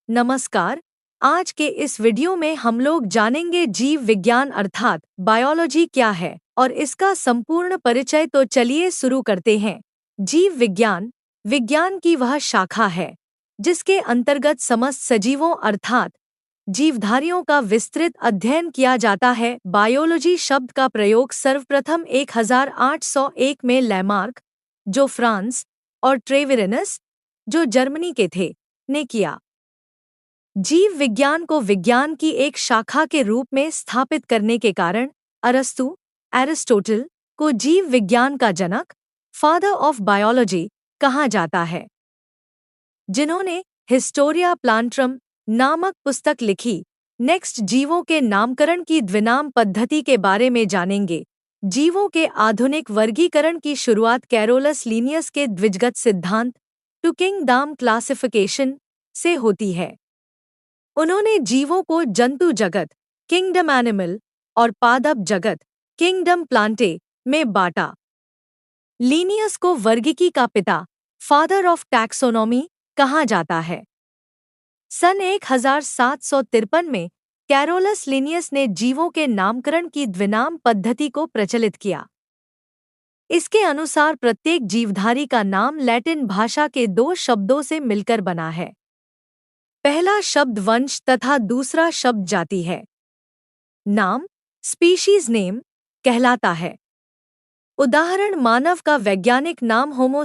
नमस्कार। आज के इस वीडियो में हम लोग जानेंगे जीव विज्ञान अर्थात बायोलॉजी क्या है और इसका संपूर्ण परिचय। तो चलिए शुरू करते हैं। जीव विज्ञान विज्ञान की वह शाखा है जिसके अंतर्गत समस्त सजीवों अर्थात जीवधारियों का विस्तृत अध्ययन किया जाता है। बायोलॉजी शब्द का प्रयोग सर्वप्रथम 1801 में लैमार्क, जो फ्रांस, और ट्रेविरनस, जो जर्मनी के थे, ने किया। जीव विज्ञान को विज्ञान की एक शाखा के रूप में स्थापित करने के कारण अरस्तु, एरिस्टोटल, को जीव विज्ञान का जनक, फादर ऑफ बायोलॉजी, कहा जाता है, जिन्होंने हिस्टोरिया प्लांट्रम नामक पुस्तक लिखी। नेक्स्ट, जीवों के नामकरण की द्विनाम पद्धति के बारे में जानेंगे। जीवों के आधुनिक वर्गीकरण की शुरुआत कैरोलस लीनियस के द्विजगत सिद्धांत टू किंगडम क्लासिफिकेशन से होती है। उन्होंने जीवों को जंतु जगत किंगडम एनिमल और पादप जगत किंगडम प्लांटे में बांटा। लीनियस को वर्गीकी का पिता, फादर ऑफ टैक्सोनॉमी, कहा जाता है। सन 1753 में कैरोलस लीनियस ने जीवों के नामकरण की द्विनाम पद्धति को प्रचलित किया। इसके अनुसार प्रत्येक जीवधारी का नाम लैटिन भाषा के दो शब्दों से मिलकर बना है। पहला शब्द वंश तथा दूसरा शब्द जाति है। नाम स्पीशीज नेम कहलाता है। उदाहरण, मानव का वैज्ञानिक नाम होमो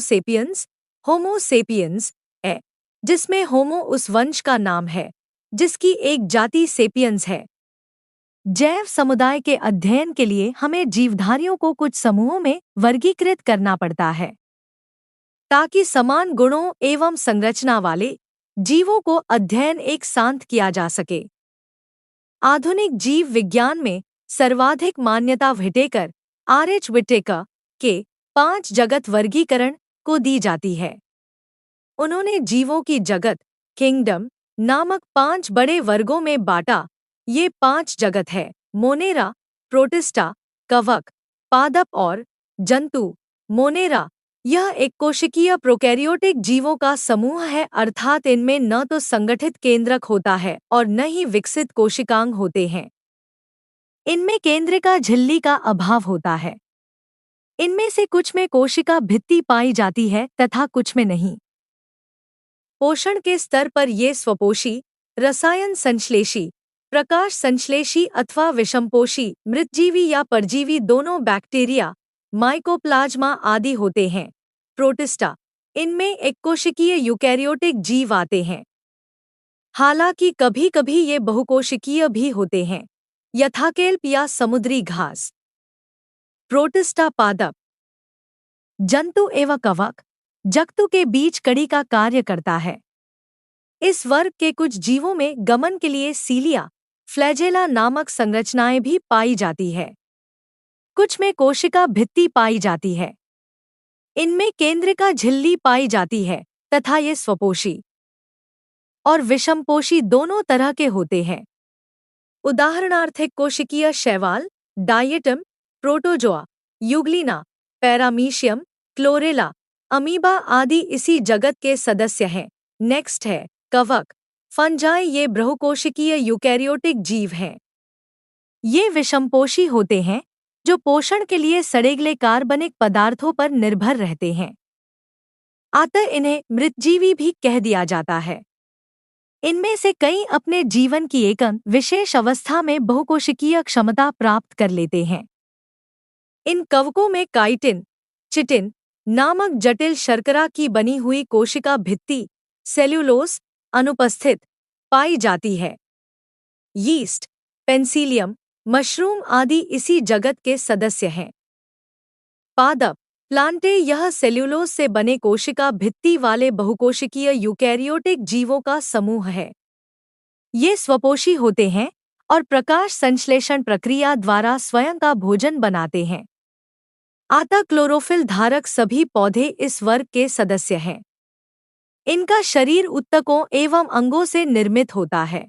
सेपियंस है, जिसमें होमो उस वंश का नाम है जिसकी एक जाति सेपियंस है। जैव समुदाय के अध्ययन के लिए हमें जीवधारियों को कुछ समूहों में वर्गीकृत करना पड़ता है ताकि समान गुणों एवं संरचना वाले जीवों को अध्ययन एक साथ किया जा सके। आधुनिक जीव विज्ञान में सर्वाधिक मान्यता व्हिटेकर के 5 जगत वर्गीकरण को दी जाती है। उन्होंने जीवों की जगत किंगडम नामक 5 बड़े वर्गों में बांटा। ये 5 जगत है: मोनेरा, प्रोटिस्टा, कवक, पादप और जंतु। मोनेरा यह एक कोशिकीय प्रोकैरियोटिक जीवों का समूह है, अर्थात इनमें न तो संगठित केंद्रक होता है और न ही विकसित कोशिकांग होते हैं। इनमें केंद्रिका झिल्ली का अभाव होता है। इनमें से कुछ में कोशिका भित्ति पाई जाती है तथा कुछ में नहीं। पोषण के स्तर पर ये स्वपोषी, रसायन संश्लेषी, प्रकाश संश्लेषी अथवा विषमपोषी, मृतजीवी या परजीवी दोनों, बैक्टीरिया, माइकोप्लाज्मा आदि होते हैं। प्रोटिस्टा, इनमें एककोशिकीय यूकैरियोटिक जीव आते हैं। हालांकि कभी कभी ये बहुकोशिकीय भी होते हैं, यथाकेल्प या समुद्री घास। प्रोटिस्टा पादप, जंतु एवं कवक, जंतु के बीच कड़ी का कार्य करता है। इस वर्ग के कुछ जीवों में गमन के लिए सीलिया, फ्लैजेला नामक संरचनाएं भी पाई जाती है। कुछ में कोशिका भित्ति पाई जाती है। इनमें केंद्रिका झिल्ली पाई जाती है तथा ये स्वपोषी और विषमपोषी दोनों तरह के होते हैं। उदाहरणार्थ कोशिकीय शैवाल, diatom, protozoa, Euglena, paramecium, chlorella, amoeba आदि इसी जगत के सदस्य हैं। नेक्स्ट है कवक, फंजाई। ये बहुकोशिकीय यूकैरियोटिक जीव हैं। ये विषमपोषी होते हैं जो पोषण के लिए सड़ेगले कार्बनिक पदार्थों पर निर्भर रहते हैं, अतः इन्हें मृतजीवी भी कह दिया जाता है। इनमें से कई अपने जीवन की एक विशेष अवस्था में बहुकोशिकीय क्षमता प्राप्त कर लेते हैं। इन कवकों में काइटिन, चिटिन नामक जटिल शर्करा की बनी हुई कोशिका भित्ति, सेल्यूलोस, अनुपस्थित पाई जाती है। यीस्ट, पेंसिलियम, मशरूम आदि इसी जगत के सदस्य हैं। पादप, प्लांटे, यह सेल्यूलोज से बने कोशिका भित्ति वाले बहुकोशिकीय यूकैरियोटिक जीवों का समूह है। ये स्वपोषी होते हैं और प्रकाश संश्लेषण प्रक्रिया द्वारा स्वयं का भोजन बनाते हैं। अतः क्लोरोफिल धारक सभी पौधे इस वर्ग के सदस्य हैं। इनका शरीर ऊतकों एवं अंगों से निर्मित होता है।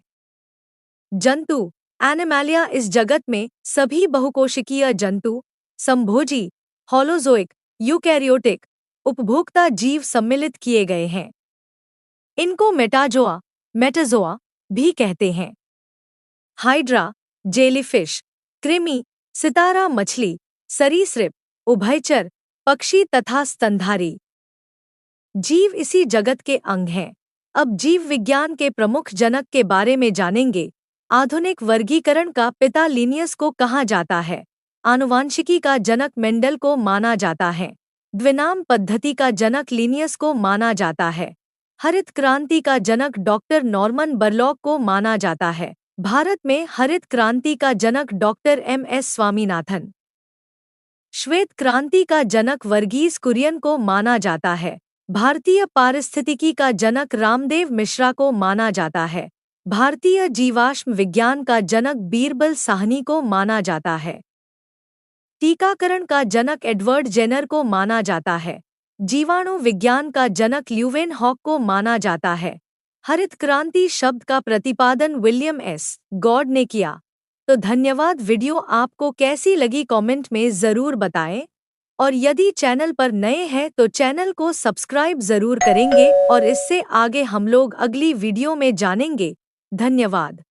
जंतु, एनिमैलिया, इस जगत में सभी बहुकोशिकीय जंतु, संभोजी, होलोजोइक, यूकैरियोटिक, उपभोक्ता जीव सम्मिलित किए गए हैं। इनको मेटाजोआ मेटाजोआ भी कहते हैं। हाइड्रा, जेलीफिश, कृमि, सितारा मछली, सरीसृप, उभयचर, पक्षी तथा स्तनधारी जीव इसी जगत के अंग हैं। अब जीव विज्ञान के प्रमुख जनक के बारे में जानेंगे। आधुनिक वर्गीकरण का पिता लिनियस को कहा जाता है। आनुवांशिकी का जनक मेंडल को माना जाता है। द्विनाम पद्धति का जनक लिनियस को माना जाता है। हरित क्रांति का जनक डॉक्टर नॉर्मन बरलॉग को माना जाता है। भारत में हरित क्रांति का जनक डॉक्टर M.S. स्वामीनाथन। श्वेत क्रांति का जनक वर्गीस कुरियन को माना जाता है। भारतीय पारिस्थितिकी का जनक रामदेव मिश्रा को माना जाता है। भारतीय जीवाश्म विज्ञान का जनक बीरबल साहनी को माना जाता है। टीकाकरण का जनक एडवर्ड जेनर को माना जाता है। जीवाणु विज्ञान का जनक ल्यूवेन हॉक को माना जाता है। हरित क्रांति शब्द का प्रतिपादन विलियम एस. गॉड ने किया। तो धन्यवाद। वीडियो आपको कैसी लगी कमेंट में ज़रूर बताएं, और यदि चैनल पर नए हैं तो चैनल को सब्सक्राइब ज़रूर करेंगे, और इससे आगे हम लोग अगली वीडियो में जानेंगे। धन्यवाद।